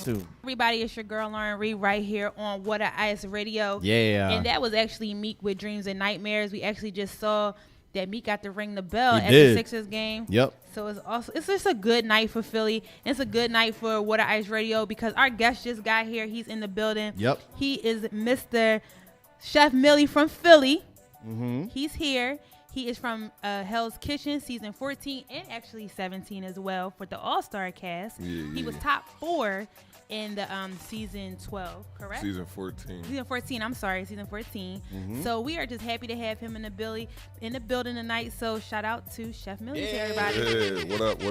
too. Everybody, it's your girl Lauren Reed right here on Water Ice Radio. Yeah. And that was actually Meek with Dreams and Nightmares. We actually just saw that Meek got to ring the bell at the Sixers game. Yep. So it's just a good night for Philly. It's a good night for Water Ice Radio because our guest just got here. He's in the building. Yep. He is Mr. Chef Millie from Philly. Mm-hmm. He's here. He is from Hell's Kitchen, season 14, and actually 17 as well for the All-Star cast. He was top 4 in the season 12, correct? Season 14. Season 14, I'm sorry, season 14. Mm-hmm. So we are just happy to have him in the building tonight. So shout out to Chef Millie to everybody. Yeah, what up?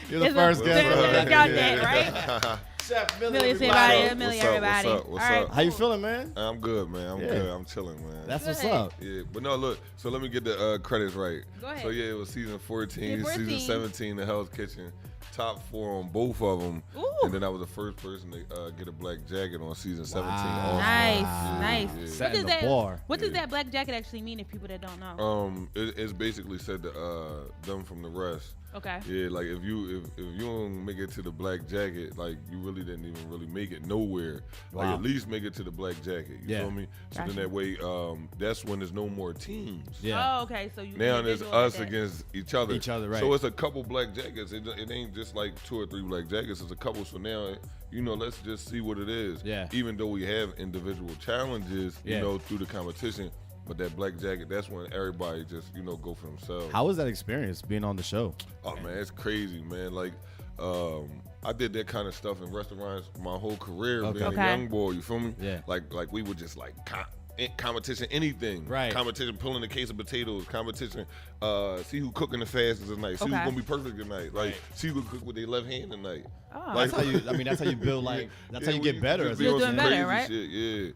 You're the first guest. You got that, right? Chef Millie, Millie, everybody. What's up? How you feeling, man? I'm good, man. I'm good. I'm chilling, man. That's good. what's up. Yeah, but no, look. So let me get the credits right. Go ahead. So yeah, it was season 14, 14. season 17, The Hell's Kitchen. Top 4 on both of them. Ooh. And then I was the first person to get a black jacket on season 17. Wow. Also. Nice. Yeah. Setting the bar. What does that black jacket actually mean if people that don't know? It's basically said to them from the rest. Okay. Yeah, like if you don't make it to the black jacket, like you really didn't even really make it nowhere. Like Wow. at least make it to the black jacket. You feel me? So Gotcha. then that way, that's when there's no more teams. Yeah. Oh, okay. So you Now can there's visualize us that. against each other. Right. So it's a couple black jackets. It ain't just like 2 or 3 black jackets. It's a couple. So now, let's just see what it is. Yeah. Even though we have individual challenges, through the competition. But that black jacket, that's when everybody just, go for themselves. How was that experience being on the show? Oh, man, it's crazy, man. Like, I did that kind of stuff in restaurants my whole career, being a young boy, you feel me? Yeah. Like we would just, competition, anything. Right. Competition, pulling a case of potatoes. Competition, see who cooking the fastest tonight. See who's going to be perfect tonight. Like, see who can cook with their left hand tonight. Oh. Like, That's how you build, that's how you get better. You're doing better, right? Shit, yeah.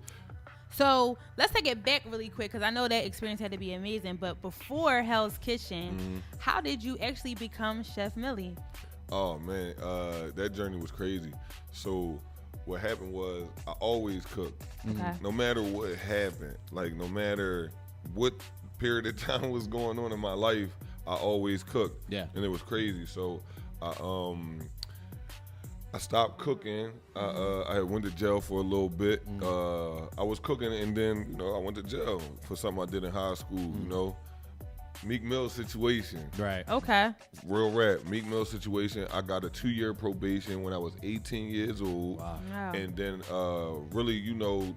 So let's take it back really quick because I know that experience had to be amazing. But before Hell's Kitchen, how did you actually become Chef Millie? Oh, man, that journey was crazy. So what happened was I always cooked. Okay. No matter what happened, like no matter what period of time was going on in my life, I always cooked. Yeah. And it was crazy. So I stopped cooking. I went to jail for a little bit. I was cooking and then, I went to jail for something I did in high school, Meek Mill situation. Right. Okay. Real rap. Meek Mill situation. I got a 2-year probation when I was 18 years old. Wow. And then really,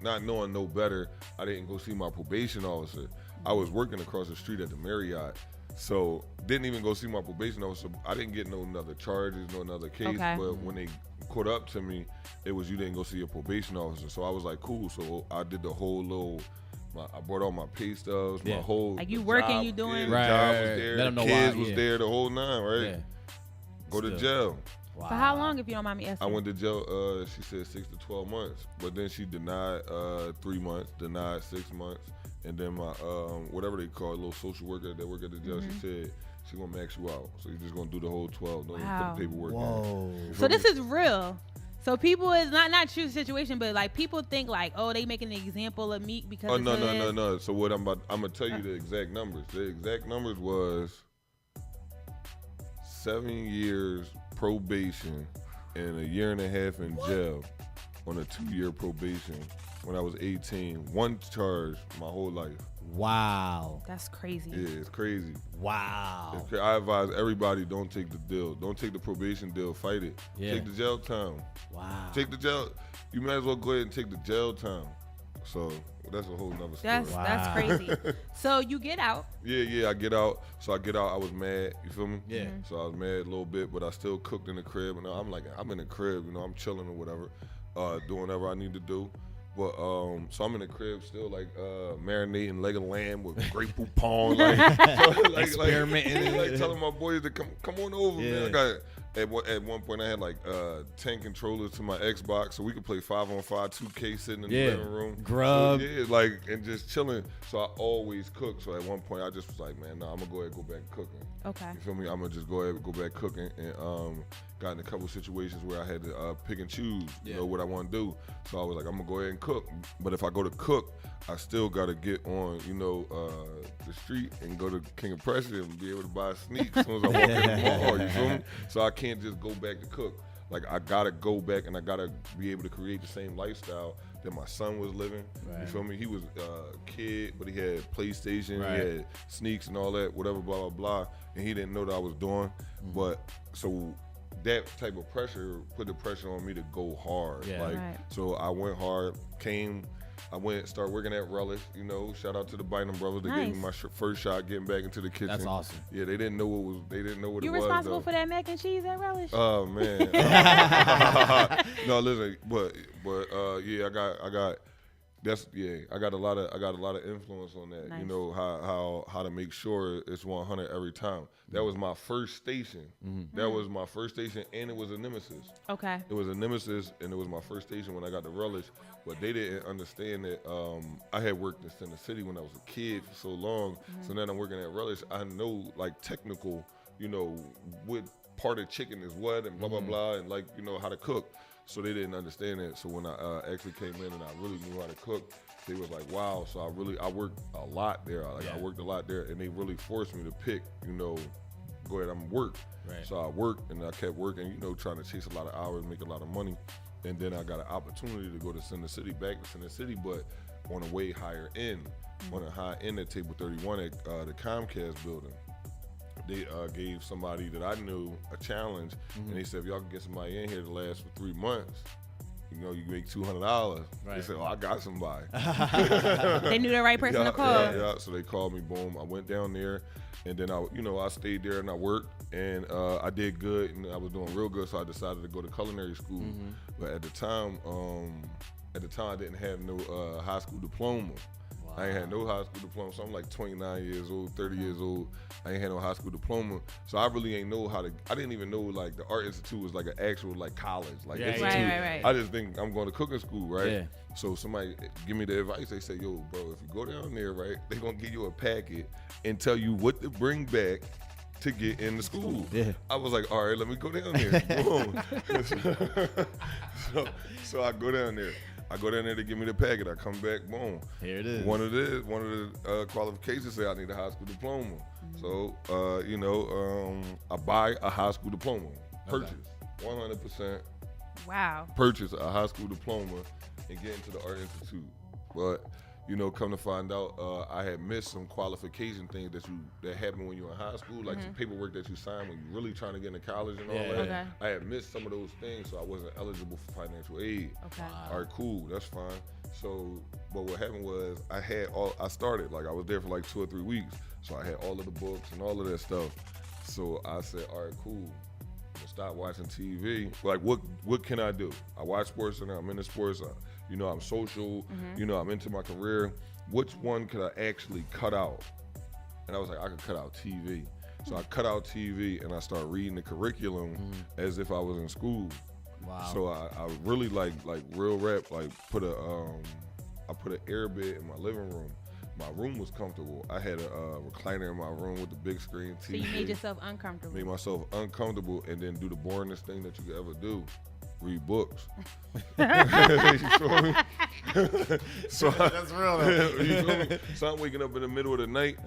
not knowing no better, I didn't go see my probation officer. I was working across the street at the Marriott. So didn't even go see my probation officer. I didn't get no other charges, no another case. Okay. But when they caught up to me, it was you didn't go see your probation officer. So I was like, cool. So I did the whole little. I brought all my pay stubs, my whole. Like you working, job, you doing. the Right, job right, was right. there, Let 'em the know kids why, was there, the whole nine, right? Yeah. Go to jail. Wow. For how long, if you don't mind me asking? I went to jail. She said 6 to 12 months, but then she denied 3 months, denied 6 months, and then my whatever they call it, little social worker that work at the jail, she said she gonna max you out, so you're just gonna do the whole 12. Don't even put the paperwork Whoa. in. So this is real. So people is not true situation, but like people think like, oh, they making an example of Meek because. Oh no. So what I'm gonna tell you the exact numbers. The exact numbers was 7 years probation and a year and a half in jail on a 2-year probation when I was 18. One charge my whole life. Wow. That's crazy. Yeah, it's crazy. Wow. I advise everybody don't take the deal. Don't take the probation deal. Fight it. Yeah. Take the jail time. Wow. Take the jail. You might as well go ahead and take the jail time. So that's a whole nother story. That's crazy. So you get out. Yeah, I get out. So I get out, I was mad, you feel me? Yeah. So I was mad a little bit, but I still cooked in the crib. And I'm in the crib, I'm chilling or whatever, doing whatever I need to do. But so I'm in the crib still marinating leg of lamb with Grey Poupon, experimenting, telling my boys to come on over, man. I got at one point I had 10 controllers to my Xbox, so we could play 5-on-5 2K sitting in the living room. Grub. So, and just chilling. So I always cook. So at one point I just was like, man, I'm gonna go ahead and go back cooking. Okay. You feel me? I'm gonna just go ahead and go back cooking, and got in a couple situations where I had to pick and choose, what I want to do. So I was like, I'm gonna go ahead and cook. But if I go to cook, I still gotta get on, the street and go to King of Prussia and be able to buy a sneak as soon as I walk in the mall. You feel me? So I can't just go back to cook. Like, I gotta go back and I gotta be able to create the same lifestyle that my son was living. Right. You feel me? He was a kid, but he had PlayStation, he had sneaks and all that, whatever, blah, blah, blah. And he didn't know that I was doing. But so that type of pressure put the pressure on me to go hard. Yeah. So I went hard, started working at Relish, you know, shout out to the Bynum brothers. They gave me my first shot getting back into the kitchen. That's awesome. Yeah, they didn't know what it was. You responsible for that mac and cheese at Relish? Oh, man. No, listen, but yeah, I got a lot of influence on that. Nice. You know, how to make sure it's 100 every time. That was my first station. That was my first station, and it was a nemesis. Okay. It was a nemesis, and it was my first station when I got to Relish. But they didn't understand that I had worked in Center City when I was a kid for so long. So now I'm working at Relish. I know, like, technical, you know, what part of chicken is what and blah, blah, blah, and, like, you know, how to cook. So they didn't understand that. So when I actually came in and I really knew how to cook, they was like, wow. So I worked a lot there. I worked a lot there, and they really forced me to pick, you know, go ahead, I'm gonna work. Right. So I worked, and I kept working, you know, trying to chase a lot of hours, make a lot of money. And then I got an opportunity to go to Center City, back to Center City, but on a way higher end, on a high end at Table 31 at the Comcast building. They gave somebody that I knew a challenge, and they said, if y'all can get somebody in here to last for 3 months, you know, you make $200. Right. They said, oh, I got somebody. They knew the right person to call. Yeah, so they called me, boom. I went down there, and then I stayed there and I worked, and I did good, and I was doing real good, so I decided to go to culinary school. But at the time I didn't have no high school diploma. Wow. I ain't had no high school diploma, so I'm like 29 years old, 30 years old. I ain't had no high school diploma, so I really ain't know I didn't even know, like, the Art Institute was like an actual, like, college. Like, right. I just think I'm going to cooking school, right? Yeah. So somebody give me the advice. They say, yo, bro, if you go down there, right, they going to give you a packet and tell you what to bring back to get into school. Yeah. I was like, all right, let me go down there. Boom. so I go down there. To give me the packet. I come back, boom. Here it is. One of the qualifications say I need a high school diploma. So, I buy a high school diploma. Purchase, 100%. Wow. Purchase a high school diploma and get into the Art Institute. But, you know, come to find out, I had missed some qualification things that happen when you're in high school, like some paperwork that you sign when you're really trying to get into college and all that. Okay. I had missed some of those things, so I wasn't eligible for financial aid. Okay. All right, cool, that's fine. So, but what happened was I started, like, I was there for like 2 or 3 weeks, so I had all of the books and all of that stuff. So I said, all right, cool. I'm gonna stop watching TV. Like, what can I do? I watch sports and I'm into sports. You know, I'm social, you know, I'm into my career. Which one could I actually cut out? And I was like, I could cut out TV. So I cut out TV and I started reading the curriculum as if I was in school. Wow. So I really like real rap, like I put an air bed in my living room. My room was comfortable. I had a recliner in my room with the big screen TV. So you made yourself uncomfortable. Made myself uncomfortable and then do the boringest thing that you could ever do. Read books. You feel me? So that's real though. You feel me? So I'm waking up in the middle of the night.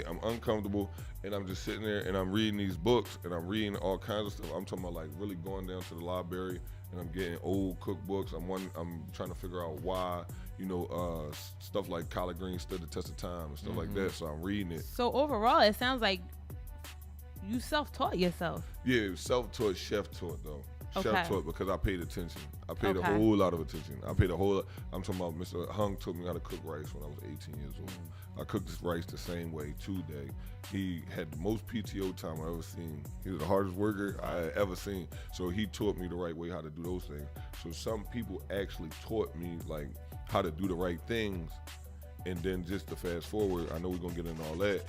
I'm uncomfortable, and I'm just sitting there and I'm reading these books and I'm reading all kinds of stuff. I'm talking about, like, really going down to the library and I'm getting old cookbooks. I'm trying to figure out why, you know, stuff like collard greens stood the test of time and stuff like that. So I'm reading it. So overall, it sounds like you self-taught yourself. Yeah, self-taught, chef-taught though. Okay. Chef-taught because I paid attention. I paid a whole lot of attention. I'm talking about Mr. Hung taught me how to cook rice when I was 18 years old. I cooked this rice the same way, 2 day. He had the most PTO time I ever seen. He was the hardest worker I had ever seen. So he taught me the right way how to do those things. So some people actually taught me, like, how to do the right things. And then just to fast forward, I know we're going to get into all that.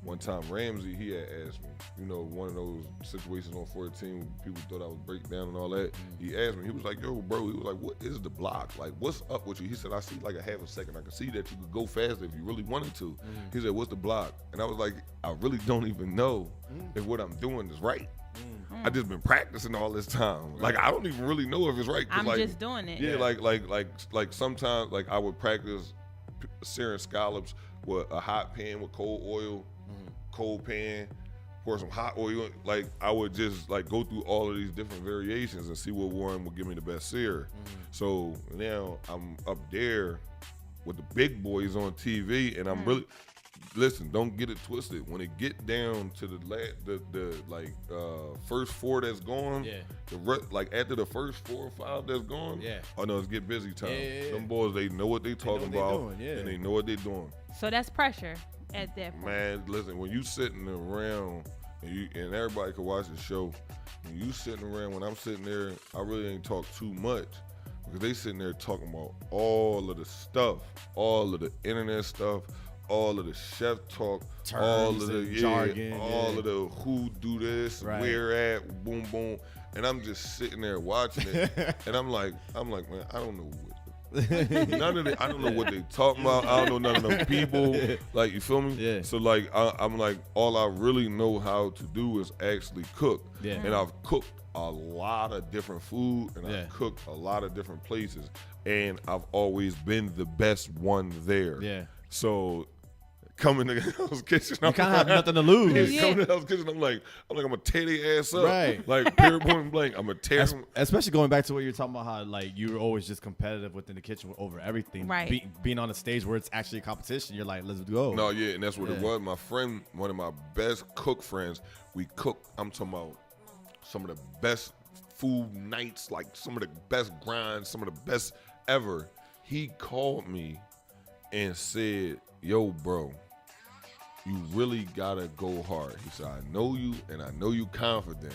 One time, Ramsay, he had asked me, you know, one of those situations on 14, people thought I was breaking down and all that. He asked me, he was like, yo, bro, he was like, what is the block? Like, what's up with you? He said, I see like a half a second. I can see that you could go faster if you really wanted to. He said, what's the block? And I was like, I really don't even know if what I'm doing is right. I just been practicing all this time. Like, I don't even really know if it's right. I'm like, just doing it. Yeah, like sometimes, like, I would practice searing scallops with a hot pan with cold oil, cold pan, pour some hot oil. Like I would just like go through all of these different variations and see what one would give me the best sear. So now I'm up there with the big boys on TV, and I'm really listen. Don't get it twisted. When it get down to the first 4 that's gone, like after the first 4 or 5 that's gone, oh no, it's get busy time. Them boys, they know what they talking about, and they know what they doing. So that's pressure at that point. Man, listen, when you sitting around and everybody can watch the show, when you sitting around, when I'm sitting there, I really ain't talk too much because they sitting there talking about all of the stuff, all of the internet stuff, all of the chef talk, terms, all of the jargon, all of the who do this, where at, boom boom, and I'm just sitting there watching it, and I'm like, man, I don't know none of it. I don't know what they talking about. I don't know none of them people. Like, you feel me? Yeah. So like, I'm like, all I really know how to do is actually cook. Yeah. And I've cooked a lot of different food, and I've cooked a lot of different places, and I've always been the best one there. Yeah. So coming to Hell's Kitchen, You kind of have nothing to lose. Coming to Hell's Kitchen, I'm like, I'm gonna tear their ass up. Right. Like, period, point blank, I'm gonna tear them. Especially going back to what you're talking about, how like you're always just competitive within the kitchen over everything. Right. Being on a stage where it's actually a competition, you're like, let's go. No, yeah, and that's what it was. My friend, one of my best cook friends, we cook. I'm talking about some of the best food nights, like some of the best grinds, some of the best ever. He called me and said, yo, bro, you really gotta go hard. He said, I know you and I know you confident,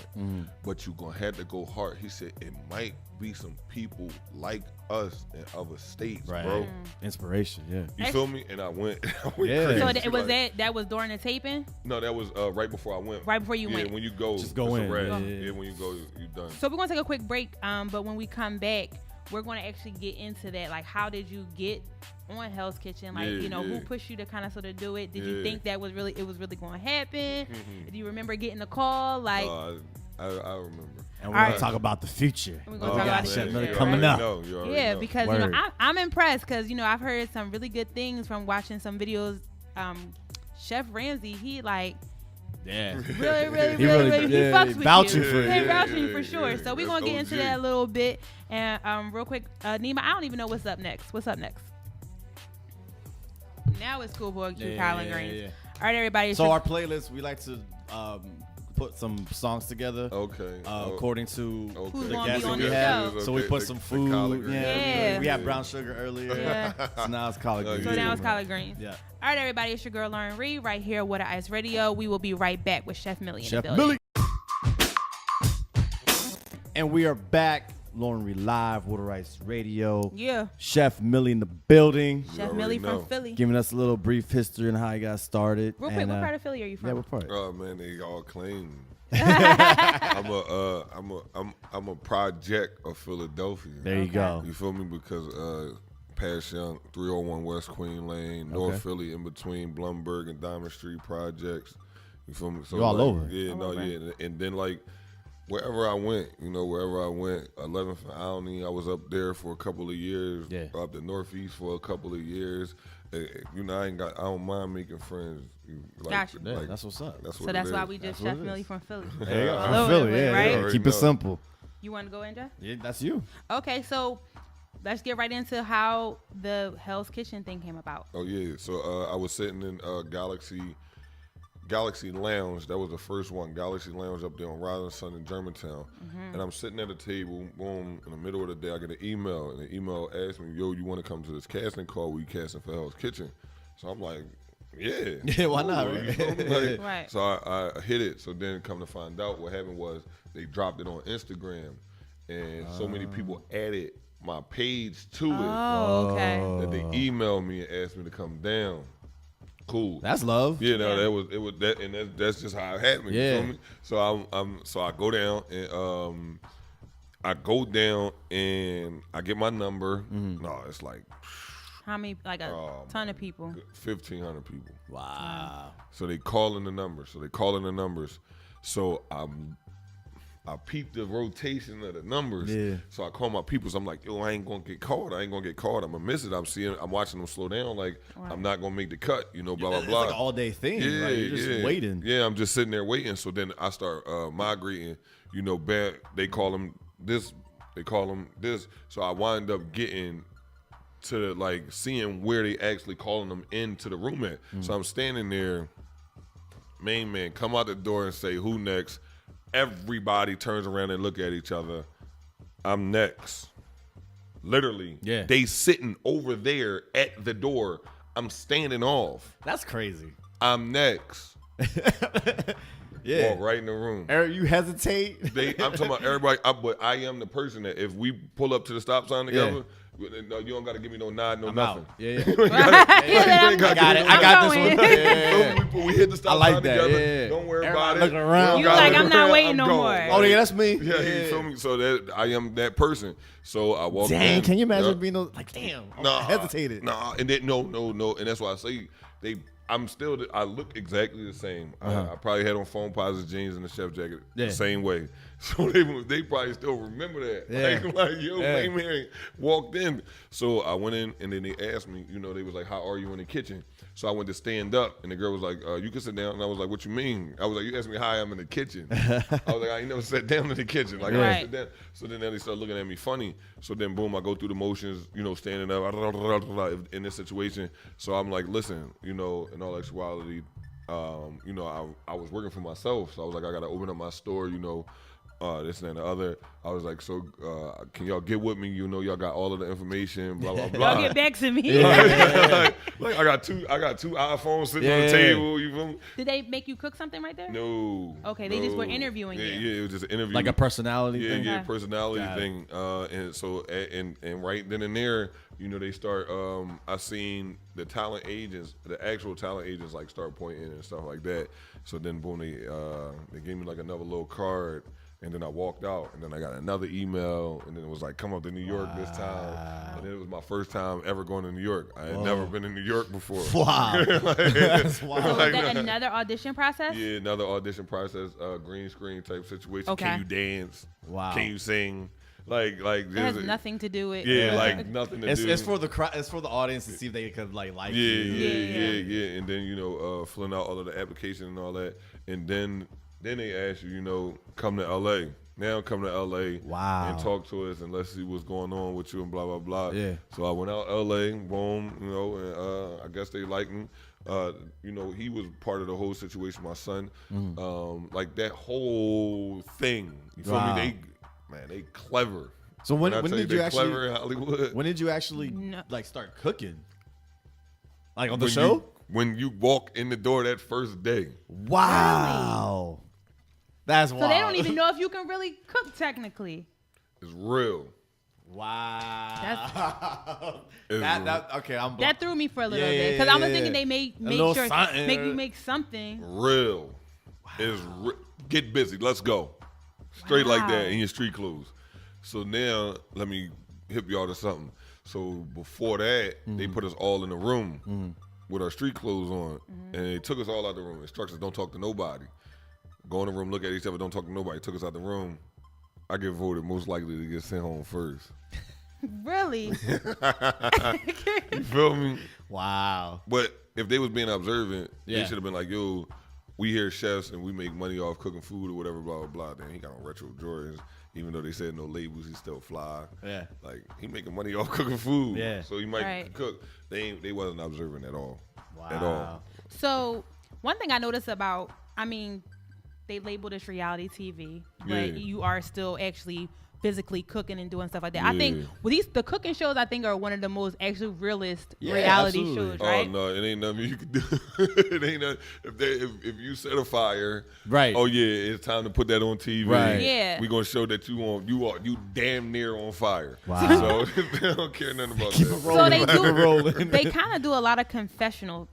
but you gonna have to go hard. He said, it might be some people like us in other states, bro. Inspiration, You feel me? And I went Yeah. crazy. So it was that was during the taping? No, that was right before I went. Right before you went. Yeah, when you go, Just go it's a in. wrap. Yeah. When you go, you done. So we're gonna take a quick break, but when we come back, we're gonna actually get into that. Like, how did you get on Hell's Kitchen? Like, who pushed you to kind of sort of do it? Did you think that was really going to happen? Do you remember getting the call? Like, I remember. And we're going to talk about the future. We're gonna talk about the Chef future, Milly right? coming up. Yeah, because Word. I'm impressed because I've heard some really good things from watching some videos. Chef Ramsay, he like. Yeah. Really, He fucks with vouching you. for you. He vouching Yeah, for sure. yeah. So we're gonna get into that a little bit. And real quick, Nima, I don't even know what's up next. What's up next? Now it's Schoolboy Q, Collard Greens. All right, everybody. So our playlist, we like to put some songs together. Okay. According to Who's the gonna guests be on we the have. show. So we put some food. Yeah. We had brown sugar earlier. Yeah. So now it's collard greens. So now it's collard greens. Yeah. All right, everybody. It's your girl Lauren Reed right here, Water Ice Radio. We will be right back with Chef Milly in Chef the building. Milly. And we are back. Lauren Reed Live, Water Ice Radio. Yeah. Chef Milly in the building. Chef Milly from Philly. Giving us a little brief history on how he got started. Real quick, what part of Philly are you from? Yeah, what part? Oh man, they all claim. I'm a project of Philadelphia. There you go. You feel me? Because Pass Young, 301 West Queen Lane, North Philly, in between Blumberg and Diamond Street projects. You feel me? So you all like, over. Yeah, All over. yeah. And then like wherever I went, 11th and Alney, I was up there for a couple of years. Yeah. Up the Northeast for a couple of years. I don't mind making friends. Gotcha. Yeah, that's what's up. That's what So it that's why is. we just That's Chef what it Milly is. from Philly. There you go. All From over Philly, the place, yeah, right? yeah. Keep know. it simple. You want to go in, Jeff? Yeah, that's you. Okay, so let's get right into how the Hell's Kitchen thing came about. Oh yeah, so I was sitting in Galaxy Lounge. That was the first one, Galaxy Lounge up there on Robinson in Germantown. And I'm sitting at a table, boom, in the middle of the day, I get an email, and the email asked me, yo, you want to come to this casting call? We casting for Hell's Kitchen. So I'm like, yeah. Yeah, why not, Cool, right? you feel me? Like, Right. So I hit it. So then come to find out, what happened was they dropped it on Instagram, and so many people added my page to it Oh, okay. that they emailed me and asked me to come down. Cool. That's love. Yeah, no, it was that, and that's just how it happened. Yeah. You feel me? So so I go down and I get my number. No, it's like How many? Like a ton of people. 1,500 people. Wow. So they calling the numbers. So I peeped the rotation of the numbers. Yeah. So I call my people. So I'm like, yo, I ain't gonna get caught. I'm gonna miss it. I'm watching them slow down. Like, I'm not gonna make the cut. You know, blah blah blah. It's like an all day thing. Yeah, like, you're just waiting. Yeah, I'm just sitting there waiting. So then I start migrating. You know, they call them this. They call them this. So I wind up getting to like seeing where they actually calling them into the room at. So I'm standing there. Main man come out the door and say, "Who next?" Everybody turns around and look at each other. I'm next. Literally. Yeah. They sitting over there at the door. I'm standing off. That's crazy. I'm next. Yeah. Walk right in the room. Eric, you hesitate. I'm talking about everybody, but I am the person that if we pull up to the stop sign together, no, you don't got to give me no nod, no I'm nothing. out. Yeah. I got it. I got this one. Yeah. We hit the stop I like sign that. together. Yeah. Don't worry Everybody about it. looking around. You like, I'm not waiting no more. Oh, yeah, that's me. Yeah, you feel me? So that I am that person. So I walk Dang, in. can you imagine Yep. being like, damn, Nah, I hesitated. Nah, and then no, and that's why I say I look exactly the same. I probably had on phone posits, jeans, and a chef jacket the same way. So they probably still remember that. Yeah. Like yo, man walked in. So I went in, and then they asked me, you know, they was like, how are you in the kitchen? So I went to stand up, and the girl was like, you can sit down. And I was like, what you mean? I was like, you asked me how I am in the kitchen. I was like, I ain't never sat down in the kitchen. Like, I sit down. So then they started looking at me funny. So then, boom, I go through the motions, you know, standing up in this situation. So I'm like, listen, you know, in all actuality, you know, I was working for myself. So I was like, I got to open up my store, you know, this and the other. I was like, so can y'all get with me? You know, y'all got all of the information, blah, blah, blah. Y'all get back to me. like I got two iPhones sitting on the table. You feel me? Did they make you cook something right there? No. Okay, they just were interviewing you. Yeah, it was just an interview. Like a personality thing? Yeah, personality thing. And so, and right then and there, you know, they start, I seen the talent agents, the actual talent agents, like, start pointing and stuff like that. So then, boom, they gave me, like, another little card. And then I walked out, and then I got another email, and then it was like, come up to New York this time. And then it was my first time ever going to New York. I had never been in New York before. Wow. That's wild. So was that another audition process? Yeah, another audition process, green screen type situation. Okay. Can you dance? Wow. Can you sing? Like it has nothing to do with. Yeah, like nothing to do. It's for the audience to see if they could like you. Yeah. And then, you know, filling out all of the application and all that. And then they ask you, you know, come to LA. Now come to LA and talk to us and let's see what's going on with you and blah, blah, blah. Yeah. So I went out LA, boom, you know, and I guess they liked me. You know, he was part of the whole situation, my son. Like that whole thing. You feel me? They clever. So when did you actually clever in Hollywood? When did you actually like start cooking? Like on the show? When you walk in the door that first day. Wow. Really? That's wild. So they don't even know if you can really cook technically. It's real. Wow. Okay, that threw me for a little bit because I was thinking they make sure make you make something real. Wow. Get busy. Let's go. Straight like that in your street clothes. So now let me hip y'all to something. So before that, they put us all in a room with our street clothes on, and they took us all out the room. Instructions: don't talk to nobody. Go in the room, look at each other, don't talk to nobody. Took us out the room. I get voted most likely to get sent home first. Really? You feel me? Wow. But if they was being observant, they should have been like, yo, we here chefs and we make money off cooking food or whatever, blah, blah, blah. Then he got on retro Jordans. Even though they said no labels, he still fly. Yeah. Like, he making money off cooking food. Yeah. So he might cook. They wasn't observant at all. Wow. At all. So one thing I noticed about, they labeled this reality TV, but you are still actually physically cooking and doing stuff like that. I think the cooking shows are one of the most actually realist reality shows, right? Oh no, it ain't nothing you can do. It ain't nothing. If you set a fire, right? Oh yeah, it's time to put that on TV. Right. Yeah. We gonna show that you damn near on fire. Wow. So they don't care nothing about that. So they kind of do a lot of confessional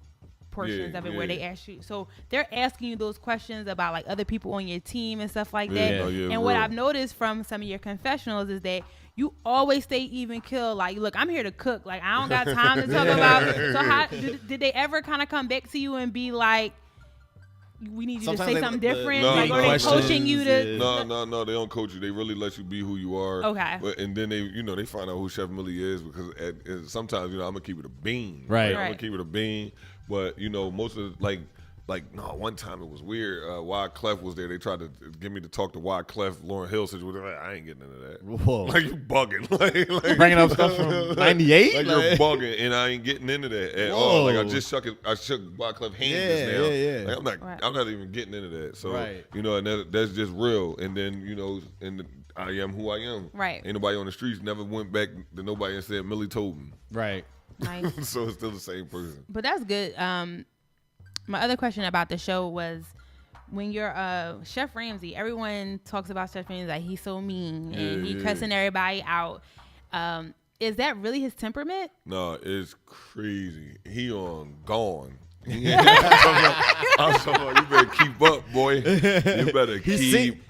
portions of it where they ask you, so they're asking you those questions about like other people on your team and stuff like that. And what I've noticed from some of your confessionals is that you always stay even keel. Like, look, I'm here to cook. Like, I don't got time to talk about. So how did they ever kind of come back to you and be like, we need you Sometimes to say something different? No, like, no, are they no. coaching you to? No, they don't coach you. They really let you be who you are. Okay. And then they, they find out who Chef Millie is because sometimes, I'm gonna keep it a bean. Right. I'm gonna keep it a bean. But most of one time it was weird. Wyclef was there. They tried to get me to talk to Wyclef, Lauryn Hill situation. I ain't getting into that. Whoa. Like you bugging. like Bringing up stuff from 98? Like you're bugging, and I ain't getting into that at all. Like I shook Wyclef hands just now. Yeah. Like, I'm not even getting into that. So right. and that's just real. And then and I am who I am. Right. Ain't nobody on the streets never went back to nobody and said Millie told me. Right. Nice. So it's still the same person. But that's good. My other question about the show was, when you're Chef Ramsay, everyone talks about Chef Ramsay like he's so mean and he cussing everybody out. Is that really his temperament? No, it's crazy. He gone. I'm talking about, you better keep up, boy. You better keep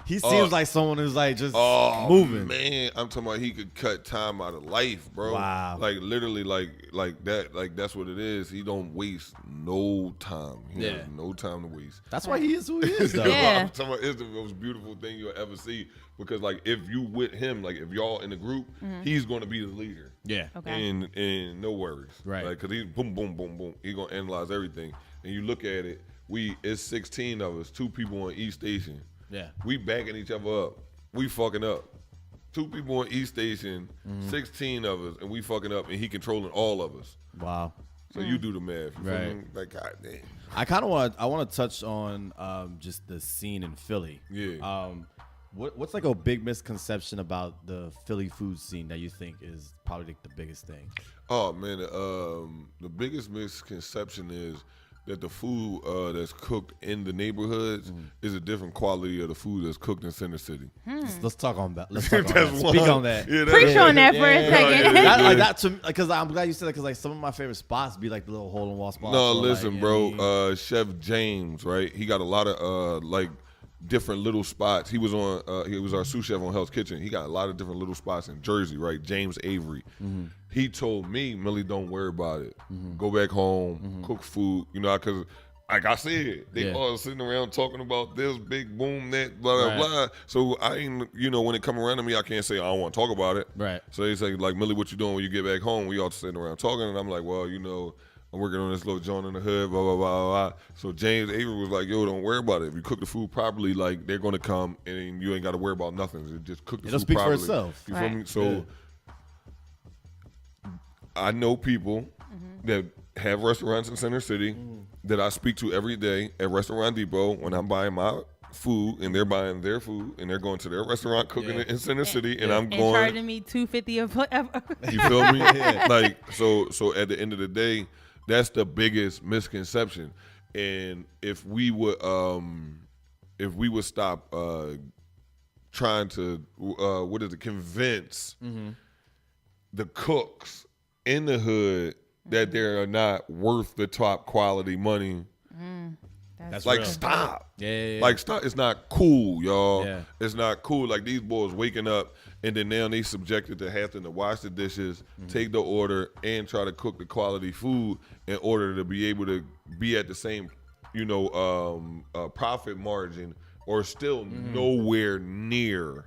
He seems like someone who's like just moving. Man, I'm talking about he could cut time out of life, bro. Wow. Like literally like that. Like that's what it is. He don't waste no time. He has no time to waste. That's why he is who he is, though. Yeah. I'm talking about, it's the most beautiful thing you'll ever see. Because like if you with him, like if y'all in the group, he's gonna be the leader. Yeah. Okay. And no worries. Right. Like, cause he's boom, boom, boom, boom. He gonna analyze everything. And you look at it, it's 16 of us, 2 people on each station. Yeah. We backing each other up. We fucking up. 2 people on each station, 16 of us, and we fucking up, and he controlling all of us. Wow. So you do the math. You feel Right. me? Like, God damn. I want to touch on just the scene in Philly. Yeah. What's like a big misconception about the Philly food scene that you think is probably like the biggest thing? Oh man, the biggest misconception is that the food that's cooked in the neighborhoods is a different quality of the food that's cooked in Center City. Let's talk on that. Let's talk on that. That's Speak one. on that. Yeah, Preach on that for a second. That to me, because I'm glad you said that, because like some of my favorite spots be like the little hole in wall spots. No, or, listen, like, bro. Chef James, right? He got a lot of like different little spots. He was our sous chef on Hell's Kitchen. He got a lot of different little spots in Jersey, right? James Avery. He told me, Millie, don't worry about it. Go back home, cook food, because like I said, they all sitting around talking about this big boom, that blah, blah, blah. So I ain't, when it come around to me, I can't say I don't want to talk about it. Right. So they say, like, Millie, what you doing when you get back home? We all sitting around talking, and I'm like, well, I'm working on this little joint in the hood, blah, blah, blah, blah. So James Avery was like, yo, don't worry about it. If you cook the food properly, like, they're going to come, and you ain't got to worry about nothing. Just cook the It'll food speak properly. for itself. You feel me? So I know people that have restaurants in Center City that I speak to every day at Restaurant Depot when I'm buying my food and they're buying their food and they're going to their restaurant cooking it in Center City and I'm going charging me $250 you feel me? Like so at the end of the day, that's the biggest misconception. And if we would stop trying to convince the cooks in the hood that they're not worth the top quality money. That's like real. stop. Yeah. Like stop. It's not cool, y'all. Yeah. It's not cool. Like these boys waking up and then now they subjected to having to wash the dishes, take the order, and try to cook the quality food in order to be able to be at the same, profit margin or still nowhere near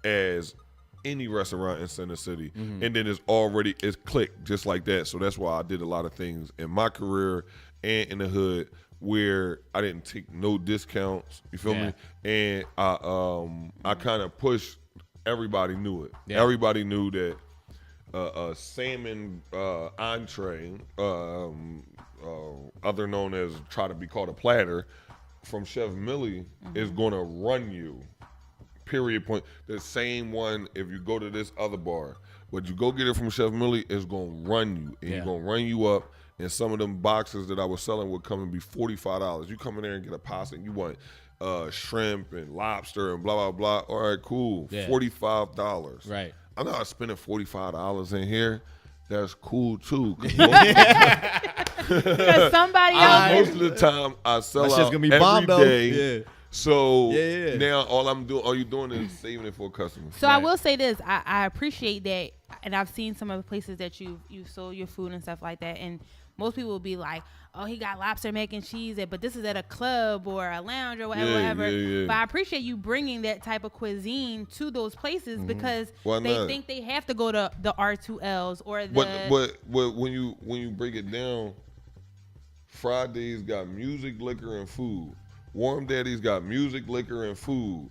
as any restaurant in Center City. And then it's clicked just like that. So that's why I did a lot of things in my career and in the hood where I didn't take no discounts. You feel me? And I kind of pushed. Everybody knew it. Yeah. Everybody knew that a salmon entree, other known as try to be called a platter, from Chef Millie is going to run you. Period. Point. The same one if you go to this other bar, but you go get it from Chef Millie, it's gonna run you, and it's gonna run you up. And some of them boxes that I was selling would come and be $45. You come in there and get a pasta, and you want shrimp and lobster and blah blah blah. All right, cool. $45. Right. I'm not spending $45 in here. That's cool too. Because somebody else. Most of the time, I sell That out shit's gonna be every bomb, though. day. Yeah. So Yeah. now all you're doing is saving it for a customer. So I will say this, I appreciate that, and I've seen some of the places that you sold your food and stuff like that, and most people will be like, oh, he got lobster mac and cheese, but this is at a club or a lounge or whatever. Yeah. But I appreciate you bringing that type of cuisine to those places because they think they have to go to the R2Ls or the. But when you break it down, Fridays got music, liquor, and food. Warm Daddy's got music, liquor, and food.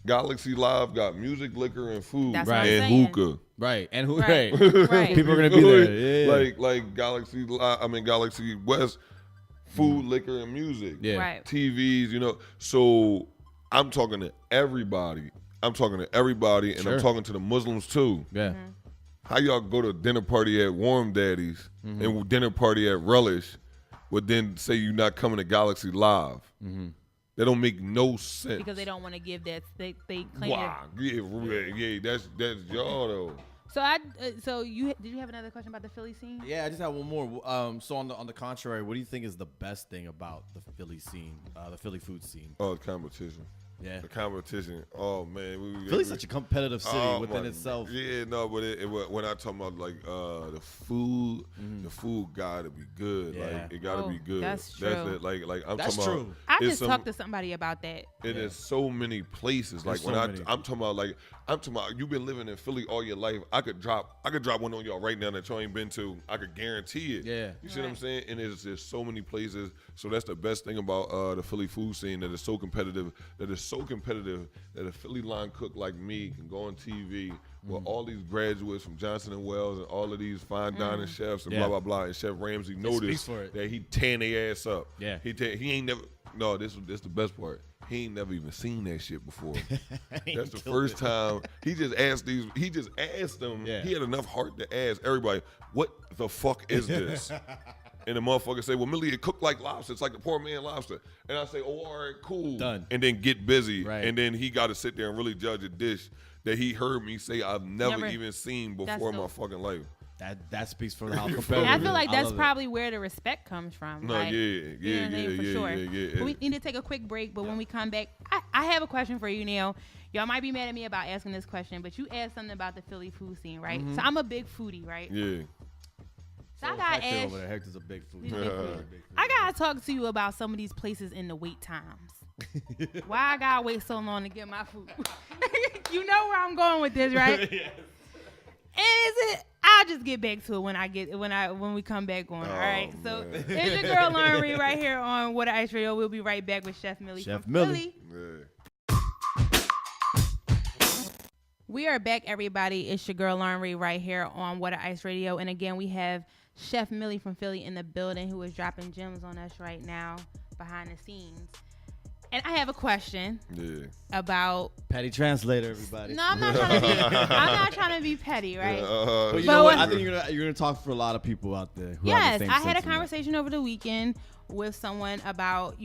Galaxy Live got music, liquor, and food. That's and hookah. Right, and right. People are gonna be there. Yeah. Like Galaxy West, food, liquor, and music. Yeah. Right. TVs, So I'm talking to everybody. And Sure. I'm talking to the Muslims too. Yeah. How y'all go to a dinner party at Warm Daddy's and dinner party at Relish, but then say you're not coming to Galaxy Live? That don't make no sense. Because they don't want to give that. They claim wow. Yeah, that's y'all though. So did you have another question about the Philly scene? Yeah, I just have one more. So on the contrary, what do you think is the best thing about the Philly scene, the Philly food scene? Oh, competition. Yeah. The competition. Oh man, Philly's such a competitive city within itself. Yeah, no, but when I talk about like the food gotta be good. Yeah. Like it gotta be good. That's true. That's it. Like I'm That's talking true. about. I just talked to somebody about that. And there's so many places. Like There's when so many. I'm talking about you've been living in Philly all your life. I could drop one on y'all right now that y'all ain't been to. I could guarantee it. Yeah. You see what I'm saying? And there's so many places. So that's the best thing about the Philly food scene, that is so competitive. That a Philly line cook like me can go on TV with all these graduates from Johnson and Wells and all of these fine dining chefs and blah blah blah. And Chef Ramsay noticed that he tan their ass up. Yeah. He ain't never. No, this the best part. He ain't never even seen that shit before. That's the first time. He just asked them. Yeah. He had enough heart to ask everybody, what the fuck is this? And the motherfucker say, well, Millie, it cooked like lobster. It's like the poor man lobster. And I say, oh, all right, cool. Done. And then get busy. Right. And then he got to sit there and really judge a dish that he heard me say I've never even seen before in my fucking life. That speaks for how competitive. And I feel like that's love probably where the respect comes from. No, like, yeah, for sure. yeah. But we need to take a quick break. But when we come back, I have a question for you, Neil. Y'all might be mad at me about asking this question, but you asked something about the Philly food scene, right? So I'm a big foodie, right? Yeah. So I gotta ask. over there. Hector's a big food. I gotta talk to you about some of these places in the wait times. Why I gotta wait so long to get my food? You know where I'm going with this, right? Yes. And I'll just get back to it when we come back on. All right. So man. it's your girl Lauren Reed right here on What Ice Radio. We'll be right back with Chef Millie from Philly. Yeah. We are back, everybody. It's your girl Lauren Reed right here on What Ice Radio. And again, we have Chef Millie from Philly in the building, who is dropping gems on us right now behind the scenes. And I have a question about Petty translator, everybody. No, I'm not trying to be petty, right? But you know what? I think you're gonna talk for a lot of people out there. Who have Yes, the same I had a sentiment. conversation over the weekend with someone about,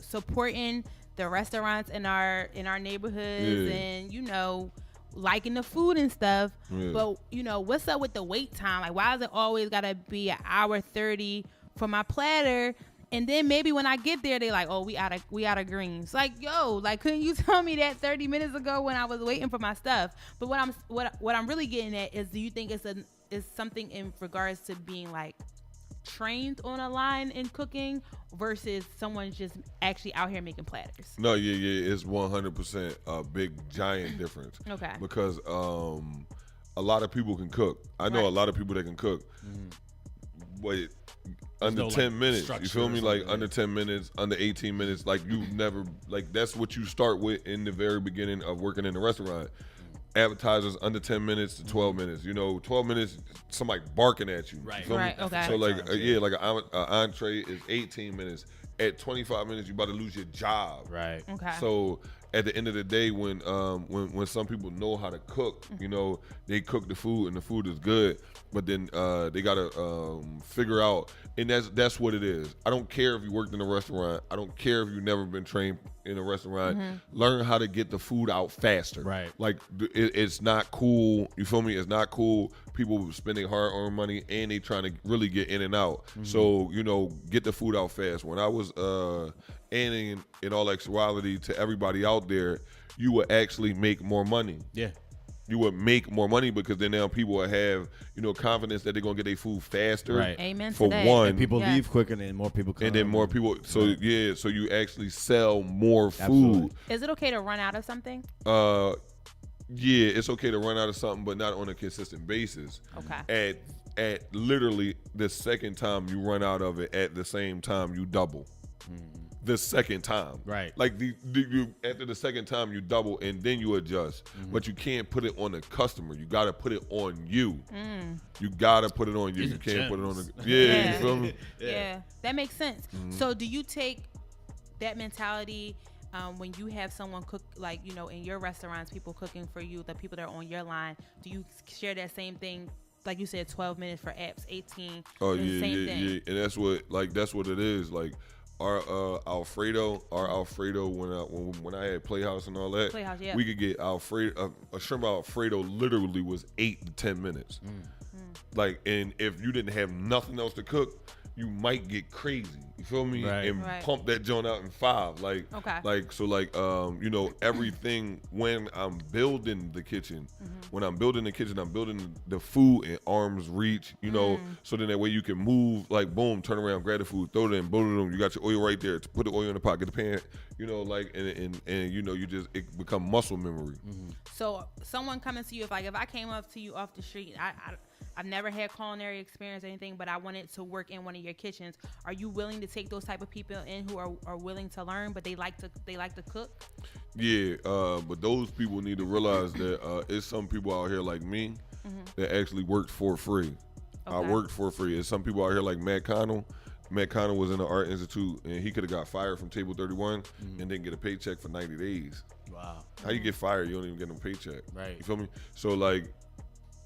supporting the restaurants in our neighborhoods and, liking the food and stuff. Yeah. But, what's up with the wait time? Like, why does it always got to be an hour 30 for my platter? And then maybe when I get there, they like, oh, we out of greens. Like, couldn't you tell me that 30 minutes ago when I was waiting for my stuff? But what I'm really getting at is, do you think it's something in regards to being like trained on a line in cooking versus someone just actually out here making platters? No, yeah, it's 100% a big giant difference. Okay. Because a lot of people can cook. I know a lot of people that can cook. But under 10 minutes, you feel me? Like under 10 minutes, under 18 minutes, like you never, like that's what you start with in the very beginning of working in the restaurant. Advertisers under 10 minutes to 12 minutes. 12 minutes, somebody barking at you. Right. You feel me? Right, okay. So like, like an entree is 18 minutes. At 25 minutes, you about to lose your job. Right. Okay. So at the end of the day, when some people know how to cook, they cook the food and the food is good, but then they gotta figure out, and that's what it is. I don't care if you worked in a restaurant. I don't care if you've never been trained in a restaurant. Learn how to get the food out faster. Right. Like it's not cool. You feel me? It's not cool. People spending hard-earned money and they trying to really get in and out. So get the food out fast. When I was and in all actuality to everybody out there, you would actually make more money. Yeah. you would make more money because then now people will have, confidence that they're going to get their food faster. Right. Amen for to that. one. And people leave quicker and then more people come. And then more people. So, so you actually sell more food. Absolutely. Is it okay to run out of something? Yeah, it's okay to run out of something, but not on a consistent basis. Okay. At literally the second time you run out of it, at the same time you double. The second time, right? Like you after the second time you double and then you adjust, but you can't put it on the customer. You got to put it on you. You got to put it on you. You can't put it on the you feel me? Yeah, that makes sense. So do you take that mentality? When you have someone cook, like, in your restaurants, people cooking for you, the people that are on your line, do you share that same thing? Like you said, 12 minutes for apps, 18. Oh, same thing. Yeah. And that's what it is. Like our Alfredo when I had Playhouse and all that, we could get Alfredo, a shrimp Alfredo literally was 8 to 10 minutes. Like, and if you didn't have nothing else to cook, you might get crazy. You feel me? Right. And pump that joint out in 5. Everything when I'm building the kitchen, I'm building the food in arm's reach, so then that way you can move, like, boom, turn around, grab the food, throw it in, boom, you got your oil right there, put the oil in the pot, get the pan, it become muscle memory. So someone coming to you, if I came up to you off the street, I've never had culinary experience or anything, but I wanted to work in one of your kitchens. Are you willing to take those type of people in who are willing to learn, but they like to cook? Yeah, but those people need to realize that it's some people out here like me that actually worked for free. Okay. I worked for free. There's some people out here like Matt Connell. Matt Connell was in the Art Institute, and he could have got fired from Table 31 and didn't get a paycheck for 90 days. Wow. How you get fired? You don't even get no paycheck. Right. You feel me? So, like,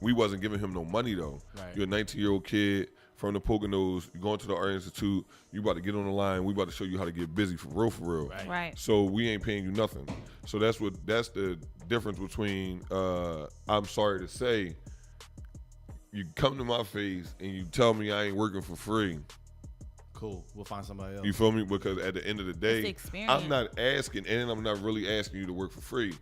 we wasn't giving him no money, though. Right. You're a 19-year-old kid from the Poconos. You're going to the Art Institute. You about to get on the line. We about to show you how to get busy for real. Right. So we ain't paying you nothing. So that's the difference between, I'm sorry to say, you come to my face and you tell me I ain't working for free. Cool. We'll find somebody else. You feel me? Because at the end of the day, I'm not asking, and I'm not really asking you to work for free.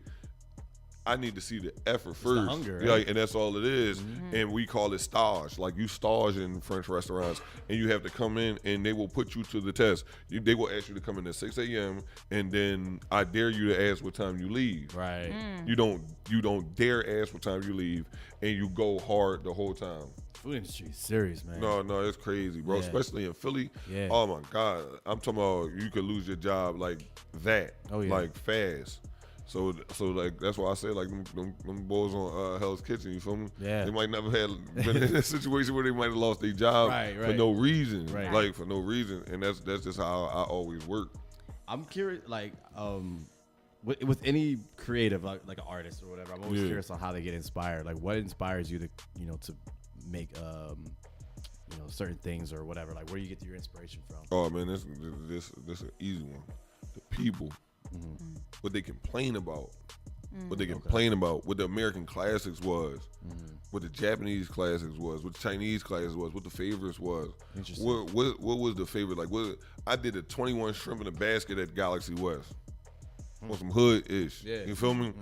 I need to see the effort first. The hunger, right? And that's all it is. And we call it stage. Like, you stage in French restaurants, and you have to come in, and they will put you to the test. They will ask you to come in at 6 a.m., and then I dare you to ask what time you leave. Right. You don't dare ask what time you leave, and you go hard the whole time. Food industry is serious, man. No, it's crazy, bro. Yeah. Especially in Philly. Yeah. Oh my God, I'm talking about you could lose your job like that. Oh yeah. Like fast. So like that's why I say like them boys on Hell's Kitchen. You feel me? Yeah. They might never have been in a situation where they might have lost their job for no reason. Right. Like for no reason, and that's just how I always work. I'm curious, like with any creative like an artist or whatever. I'm always curious on how they get inspired. Like what inspires you to to make certain things or whatever. Like where you get your inspiration from? Oh man, this is an easy one. The people. What they complain about, what they complain about, what the American classics was, what the Japanese classics was, what the Chinese classics was, what the favorites was. Interesting. What was the favorite? Like, I did a 21 shrimp in a basket at Galaxy West. On some hood-ish. Yeah. You feel me?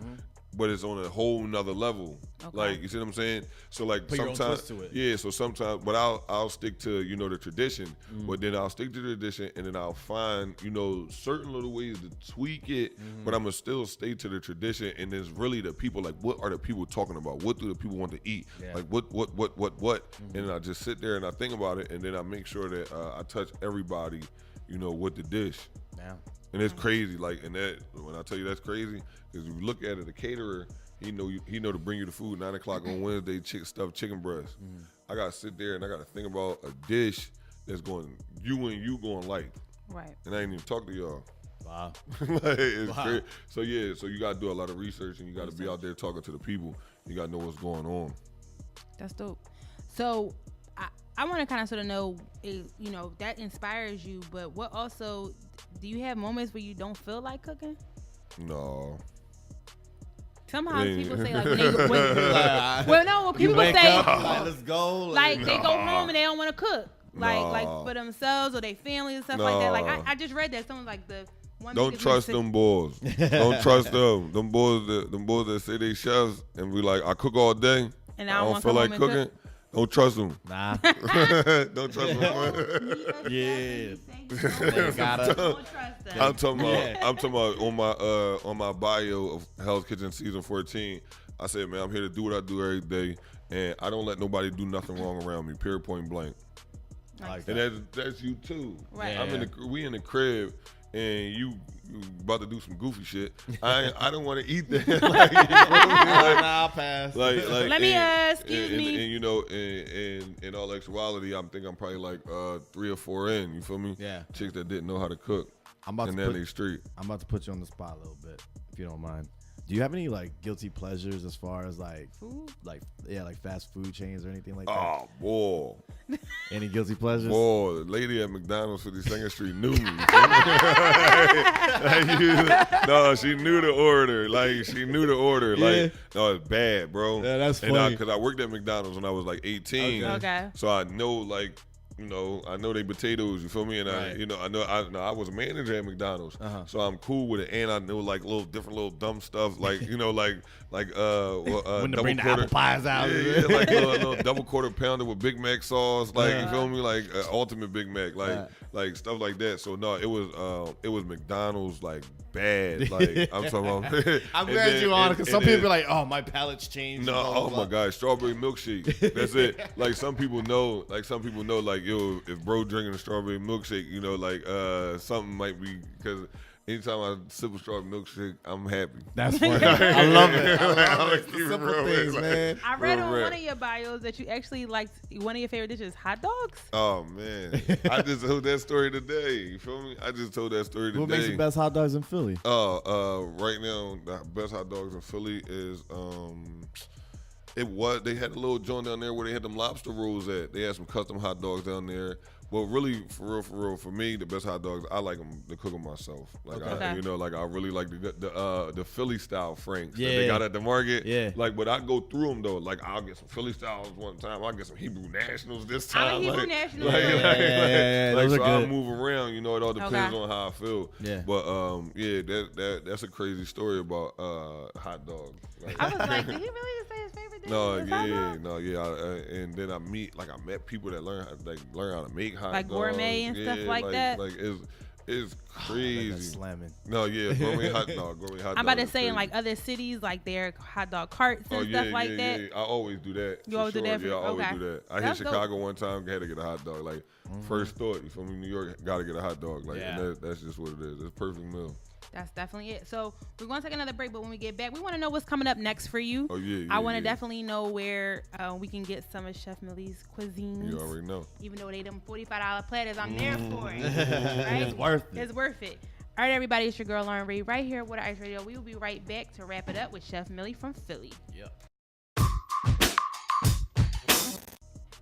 But it's on a whole nother level. Okay. Like, you see what I'm saying? So like sometimes, to it. Yeah. So sometimes, but I'll stick to the tradition. But then I'll stick to the tradition, and then I'll find certain little ways to tweak it. But I'm gonna still stay to the tradition. And it's really the people. Like, what are the people talking about? What do the people want to eat? Yeah. Like what? And then I just sit there and I think about it, and then I make sure that I touch everybody, with the dish. Yeah. And it's crazy, like, and that when I tell you that's crazy, because if you look at it, a caterer, he know to bring you the food 9 o'clock on Wednesday, stuffed chicken breast. I gotta sit there and I gotta think about a dish that's going you going like. Right. And I ain't even talk to y'all. Wow. It's crazy. So you gotta do a lot of research and you gotta be out there talking to the people. You gotta know what's going on. That's dope. So I want to kind of sort of know, that inspires you, but what also, do you have moments where you don't feel like cooking? No. Sometimes people say like when people say up, let's go, like they go home and they don't want to cook, like for themselves or their families and stuff like that. Like I just read that someone like the Don't trust them boys. Don't trust them. Them boys that say they chefs and be like, I cook all day And I don't feel like cooking. Don't trust them. Nah. Don't trust them. Yeah. Don't trust them. I'm talking about on my bio of Hell's Kitchen season 14. I said, man, I'm here to do what I do every day, and I don't let nobody do nothing wrong around me. Period, point blank. And that's you too. Right. Yeah. We in the crib, and you about to do some goofy shit. I don't want to eat that. Like, I'll pass. Let me excuse me. And you know, in all actuality, I'm probably like 3 or 4 in. You feel me? Yeah. Chicks that didn't know how to cook. I'm about to put you on the spot a little bit, if you don't mind. Do you have any like guilty pleasures as far as like food? Like fast food chains or anything like that? Oh boy. Any guilty pleasures? Boy, the lady at McDonald's 52nd Street knew me. No, she knew the order. Like she knew the order. Yeah. Like no, it's bad, bro. Yeah, that's funny. Because I worked at McDonald's when I was like 18. Okay. So I know like. You know, I know they potatoes. You feel me? And right. I was a manager at McDonald's, so I'm cool with it. And I know like different little dumb stuff, like when to bring the apple pies out. Yeah, like a little double quarter pounder with Big Mac sauce, like you feel me, like ultimate Big Mac, like stuff like that. So no, it was McDonald's like bad. Like I'm talking about. I'm glad you're on it because some people be like, oh, my palate's changed. No, oh my God, strawberry milkshake. That's it. Like some people know, like yo, if bro drinking a strawberry milkshake, you know, like something might be because. Anytime I sip a strawberry milkshake, I'm happy. That's funny. I love it. Simple things, man. I read on one of your bios that you actually liked one of your favorite dishes, hot dogs. Oh man, I just told that story today. You feel me? I just told that story today. What makes the best hot dogs in Philly? Right now the best hot dogs in Philly is they had a little joint down there where they had them lobster rolls at. They had some custom hot dogs down there. But really, for real, for me, the best hot dogs, I like them to cook them myself. Like I really like the Philly style Franks that they got at the market. Yeah. Like, but I go through them though. Like I'll get some Philly styles one time. I'll get some Hebrew Nationals this time. I'm a Hebrew Nationals. Like so I move around. You know, it all depends on how I feel. Yeah. But that's a crazy story about hot dogs. Like, I was like, did he really just say his favorite dish? And then I met people that learn how to make hot like dogs. Gourmet and stuff like that. Like it's crazy. Slamming. No, yeah, gourmet hot dog. I'm about to say in like other cities, like their hot dog carts and stuff like that. Yeah. I always do that. You always do that? Yeah, I always do that. I hit Chicago one time, had to get a hot dog. Like first thought, you feel me? New York, got to get a hot dog. Like and that's just what it is. It's a perfect meal. That's definitely it. So we're going to take another break, but when we get back, we want to know what's coming up next for you. Oh, yeah. I want to definitely know where we can get some of Chef Millys' cuisines. You already know. Even though they them $45 platters, I'm there for it. Right? It's worth it. It's worth it. All right, everybody, it's your girl, Lauren Reed, right here with Ice Radio. We will be right back to wrap it up with Chef Milly from Philly. Yep.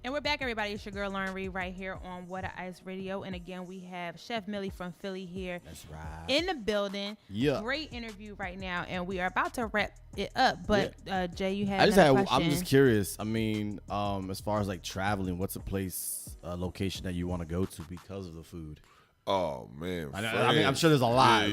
And we're back, everybody. It's your girl, Lauren Reed, right here on Water Ice Radio. And again, we have Chef Milly from Philly here. That's right. In the building. Yeah. Great interview right now. And we are about to wrap it up. But, Jay, you had another question. I'm just curious. I mean, as far as like traveling, what's a location that you want to go to because of the food? Oh man, I mean, I'm sure there's a lot.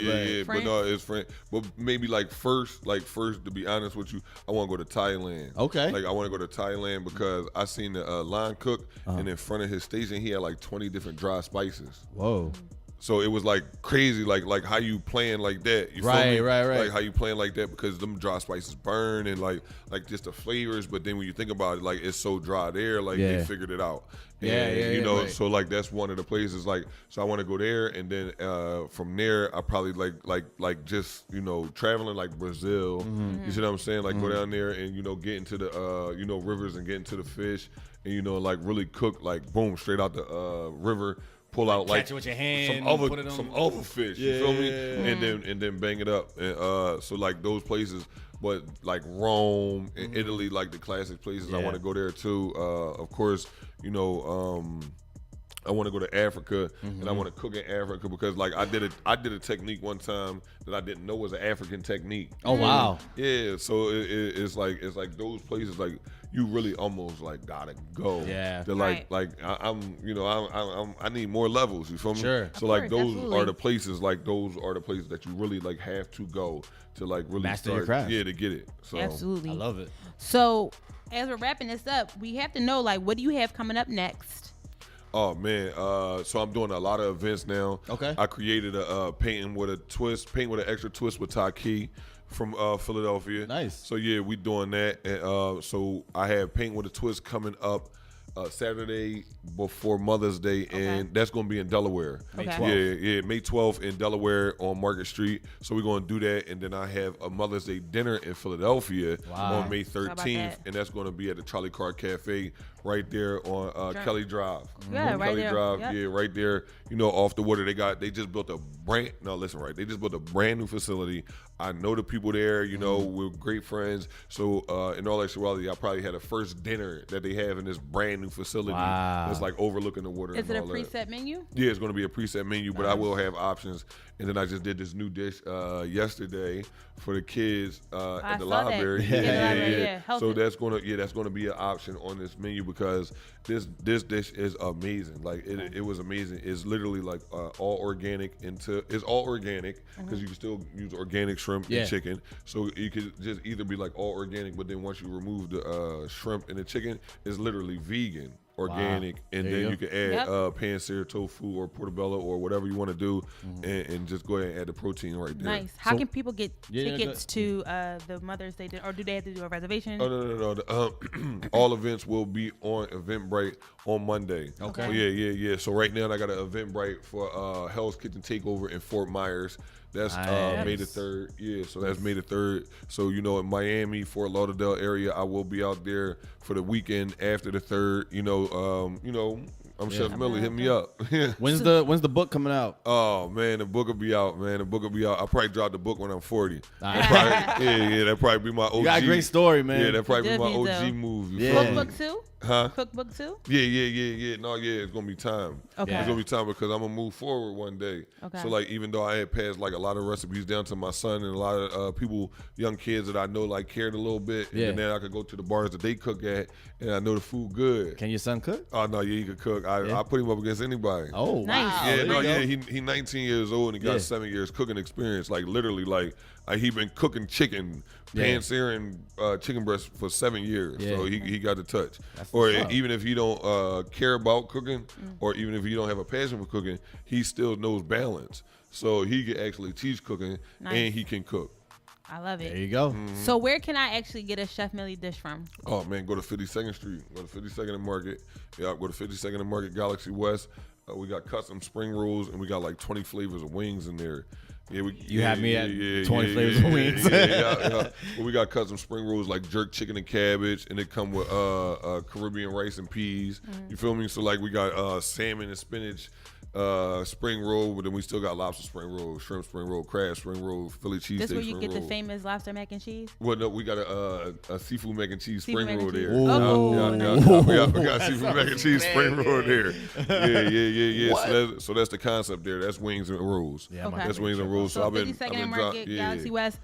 But no, it's France. But maybe first, to be honest with you, I want to go to Thailand. Okay. Like I want to go to Thailand because I seen the line cook, and in front of his station, he had like 20 different dry spices. Whoa. So it was like crazy, like how you playing like that. You feel me? Right. Like how you playing like that because them dry spices burn and like just the flavors. But then when you think about it, like it's so dry there, like they figured it out. And, you know, so like that's one of the places. Like, so I want to go there, and then from there I probably like just traveling like Brazil. Mm-hmm. You see what I'm saying? Like go down there and get into the rivers and get into the fish and like really cook like boom straight out the river. Pull out like catch it with your hand, some other fish. You feel me? And then bang it up. And, so like those places, but like Rome and Italy, like the classic places. I want to go there too. Of course, I want to go to Africa and I want to cook in Africa because like I did a technique one time that I didn't know was an African technique. Oh wow. Yeah. So it's like those places like you really almost like gotta go. Yeah. They're like I'm you know I need more levels. You feel me? Sure. So like those are the places that you really like have to go to like really master start, your craft. Yeah, to get it. So Absolutely. I love it. So as we're wrapping this up, we have to know like what do you have coming up next? Oh man, so I'm doing a lot of events now. Okay. I created a paint with an extra twist with Taki from Philadelphia. Nice. So yeah, we doing that. And, so I have paint with a twist coming up Saturday before Mother's Day, and that's going to be in Delaware. May 12th. Yeah, May 12th in Delaware on Market Street. So we're going to do that, and then I have a Mother's Day dinner in Philadelphia on May 13th, and that's going to be at the Charlie Carr Cafe right there on Kelly Drive. Yeah, right Kelly there. Drive, Yep. yeah, right there. You know, off the water. They just built a brand. No, listen, right. They just built a brand new facility. I know the people there. You know, we're great friends. So in all actuality, I probably had a first dinner that they have in this brand new facility. Wow. It's like overlooking the water. Is it a all that. preset menu? Yeah, it's going to be a preset menu, but I will have options. And then I just did this new dish yesterday for the kids at the library. Yeah. So that's going to be an option on this menu because this dish is amazing. Like it was amazing. It's literally like all organic it's all organic because you can still use organic shrimp and chicken. So you could just either be like all organic, but then once you remove the shrimp and the chicken, it's literally vegan. Organic, and then you can add pan-seared tofu or portobello or whatever you want to do, and just go ahead and add the protein right there. Nice. How can people get tickets to the Mother's Day dinner, or do they have to do a reservation? Oh no. All events will be on Eventbrite on Monday. Okay. Oh, yeah. So right now I got an Eventbrite for Hell's Kitchen Takeover in Fort Myers. That's May the 3rd. Yeah, so that's May the 3rd. So, you know, in Miami, Fort Lauderdale area, I will be out there for the weekend after the 3rd. I'm Chef Millie. Hit me up. When's the book coming out? Oh man, the book will be out, man. The book will be out. I'll probably drop the book when I'm 40. That'll probably be my OG. You got a great story, man. Yeah, that'll probably be my OG move. Cookbook too? Huh? Cookbook too? Yeah. No, it's gonna be time. Okay. It's gonna be time because I'm gonna move forward one day. Okay. So like, even though I had passed like a lot of recipes down to my son and a lot of people, young kids that I know like cared a little bit, and then I could go to the bars that they cook at, and I know the food good. Can your son cook? Oh no, he could cook. I put him up against anybody. Oh, nice. Wow. He 19 years old and he got 7 years cooking experience. Like literally, he been cooking chicken, pan-searing chicken breast for 7 years. Yeah. So he got the touch. That's or what's up. even if he don't care about cooking, or even if he don't have a passion for cooking, he still knows balance. So he can actually teach cooking and he can cook. I love it. There you go. So where can I actually get a Chef Millie dish from? Oh man, go to 52nd Street. Go to 52nd and Market. Yeah, go to 52nd and Market, Galaxy West. We got custom spring rolls and we got like 20 flavors of wings in there. Yeah, you had me at 20 flavors of wings. Well, we got custom spring rolls like jerk chicken and cabbage, and they come with Caribbean rice and peas. You feel me? So like we got salmon and spinach spring roll, but then we still got lobster spring roll, shrimp spring roll, crab spring roll, Philly cheesesteak. This where you spring get roll. the famous lobster mac and cheese? Well, no, we got a seafood mac and cheese Seafood spring mac roll and cheese. there. Oh, We got seafood mac and cheese spring roll there. Yeah. So that's the concept there. That's wings and rolls. Yeah, Okay. That's wings and rolls. So So I've been 52nd and Market, Galaxy West.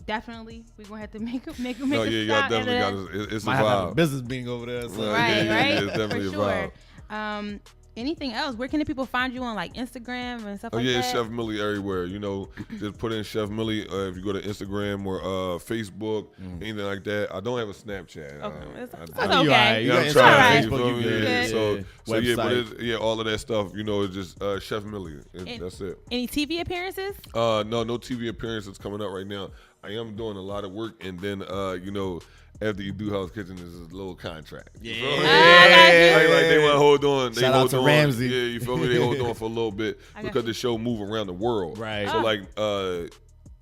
Definitely, we're gonna have to make a stop. Definitely got it. It's a Might have vibe. a business being over there. So. Right. It's definitely For a sure. Anything else? Where can the people find you on like Instagram and stuff Oh like yeah, that? it's Chef Millie everywhere. You know, just put in Chef Millie if you go to Instagram or Facebook, anything like that. I don't have a Snapchat. Okay. It's I okay. You right. You I'm got trying. Instagram, Facebook, you good. So yeah, but Website. all of that stuff. You know, it's just Chef Millie. That's it. Any TV appearances? No TV appearances coming up right now. I am doing a lot of work, and then after you do Hell's Kitchen, there's a little contract. Yeah. Like they want to hold on. They Shout hold out to on. Ramsay. Yeah, you feel me? They hold on for a little bit got because the show move around the world. Right. So like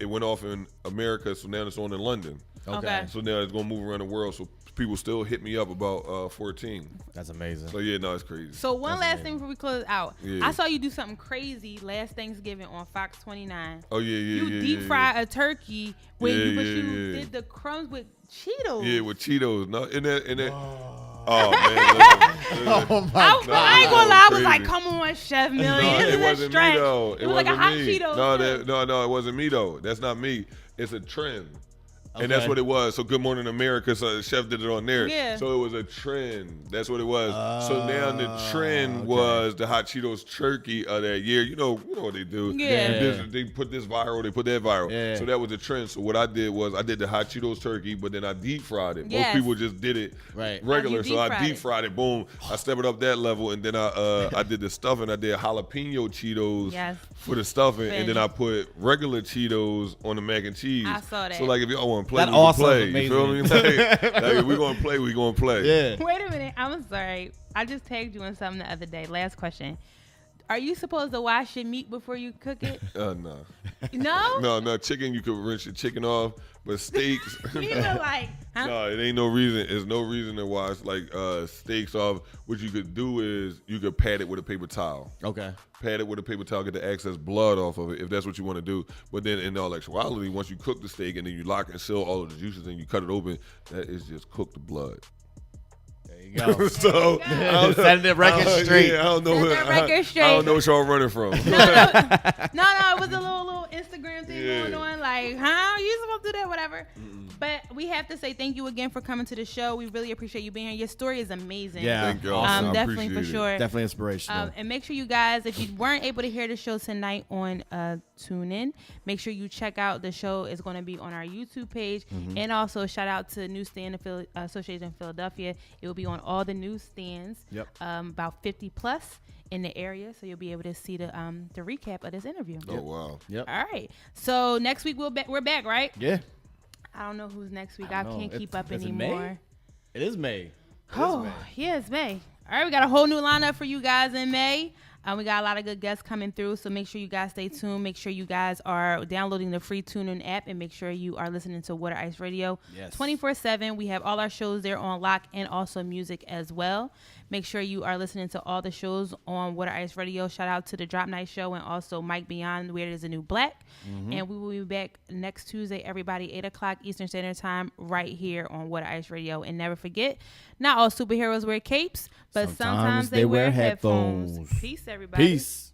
it went off in America, so now it's on in London. Okay. So now it's gonna move around the world. So people still hit me up about 14. That's amazing. So yeah, no, it's crazy. So one last thing before we close out. Yeah. I saw you do something crazy last Thanksgiving on Fox 29. Oh yeah. You deep fry a turkey when you Yeah. did the crumbs with Cheetos. Yeah, with Cheetos. No, in that. Oh man. Listen. Oh my I ain't gonna lie. I was like, crazy. come on, Chef Millie. No, This it is a wasn't stretch. me though. It was like a wasn't hot me. Cheetos. No, too. no, it wasn't me though. That's not me. It's a trend. And that's what it was. So Good Morning America, so the chef did it on there. Yeah. So it was a trend. That's what it was. So now the trend was the hot Cheetos turkey of that year. You know what they do. Yeah. They put this viral, they put that viral. Yeah. So that was the trend. So what I did was I did the hot Cheetos turkey, but then I deep fried it. Yes. Most people just did it regular. So I deep fried it. Boom. I stepped it up that level, and then I did the stuffing. I did jalapeno Cheetos for the stuffing, and then I put regular Cheetos on the mac and cheese. I saw that. So like if y'all want to play, That we can also play. amazing. You feel me? Like if we gonna play, we gonna play. Yeah. Wait a minute. I'm sorry. I just tagged you in something the other day. Last question. Are you supposed to wash your meat before you cook it? No. No? No. Chicken, you could rinse your chicken off, but steaks. You know, like, huh? No, it ain't no reason. There's no reason to wash like steaks off. What you could do is you could pat it with a paper towel. Okay. Pat it with a paper towel, get the excess blood off of it if that's what you want to do. But then in all actuality, once you cook the steak and then you lock and seal all of the juices and you cut it open, that is just cooked blood. There you go. So Set the record straight. Yeah, I don't know. Set the record straight. I don't know what y'all running from. No, it was a little Instagram thing going on. Like, huh? You supposed to do that? Whatever. But we have to say thank you again for coming to the show. We really appreciate you being here. Your story is amazing. Yeah. Thank y'all. I definitely for appreciate sure. Definitely inspirational. And make sure you guys, if you weren't able to hear the show tonight on TuneIn, make sure you check out the show. It's going to be on our YouTube page. And also shout out to Newsstand Association in Philadelphia. It will be on all the newsstands. Yep. About 50 plus in the area, so you'll be able to see the recap of this interview. Oh wow. Yep. All right. So next week we're back, right? Yeah. I don't know who's next week. I know. can't keep up Is it anymore. It is May. Yeah, it's May. All right, we got a whole new lineup for you guys in May. We got a lot of good guests coming through, so make sure you guys stay tuned. Make sure you guys are downloading the free TuneIn app, and make sure you are listening to Water Ice Radio 24/7. We have all our shows there on lock and also music as well. Make sure you are listening to all the shows on Water Ice Radio. Shout out to the Drop Night Show and also Mike Beyond, Where There's a New Black. And we will be back next Tuesday, everybody, 8 o'clock Eastern Standard Time, right here on Water Ice Radio. And never forget, not all superheroes wear capes, but sometimes they wear headphones. Peace, everybody. Peace.